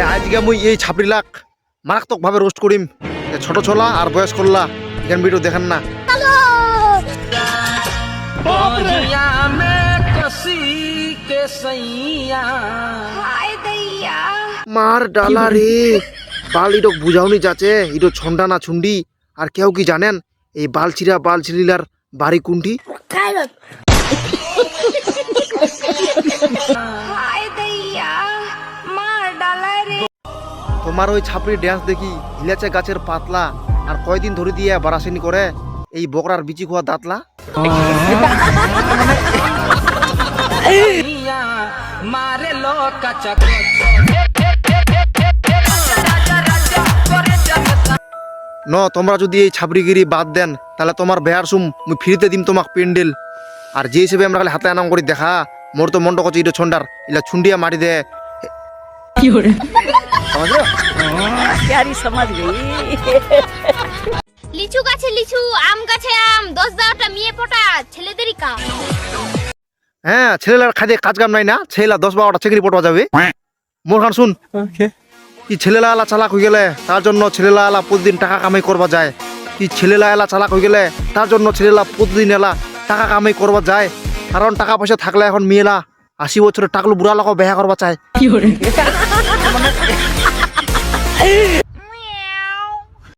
আজকে মুই এই ছাপড়িলাক মারাত্মক ভাবে রোস্ট করিম। ছোট ছোলা আর বয়স করলা এখান ভিডিও দেখেন না। মার ডালা রে বাল ইডক বুঝাওনি যাচ্ছে ইডো ছন্ডা না ছুন্ডি। আর কেউ কি জানেন এই বালছিলিলার বাড়ি কোনটি? তোমার ওই ছাপড়ি ড্যান্স দেখি হিলেছে গাছের পাতলা আর কয়দিন ধরে দিয়ে বারাসিনি করে এই বকরার বিচি খোয়া দাঁতলা। তোমরা যদি এই ছাপড়িগিরি বাদ দেন তাহলে তোমার বেয়ার সুম মুই ফ্রিতে দিম তোমাক পেন্ডেল। আর যে হিসেবে আমরা খালি হাতে আনাম করি দেখা মোর তো মন্ড করছে ইটো ছন্ডার ইলা ছুন্ডিয়া মারি দে। লিচু গাছে লিচু, আম গাছে আম, 10-12টা মেয়ে পটা ছেলেদেরই কাম। হ্যাঁ ছেলেলার খাদে কাজ কাম নাই না, ছেলেলা 10-12টা চাকরি পটবা যাবে। মোর খান শুন, কি ছেলেলা এলা চালাক হয়ে গেলে তার জন্য ছেলেলা এলা প্রতিদিন টাকা কামাই করবা যায়। কি ছেলেলা এলা চালাক হয়ে গেলে তার জন্য ছেলেলা প্রতিদিন এলা টাকা কামাই করবা যায়। কারণ টাকা পয়সা থাকলে এখন মেয়েলা 80 বছরের টাকলো বুড়া লোক বেহা করবা চায়।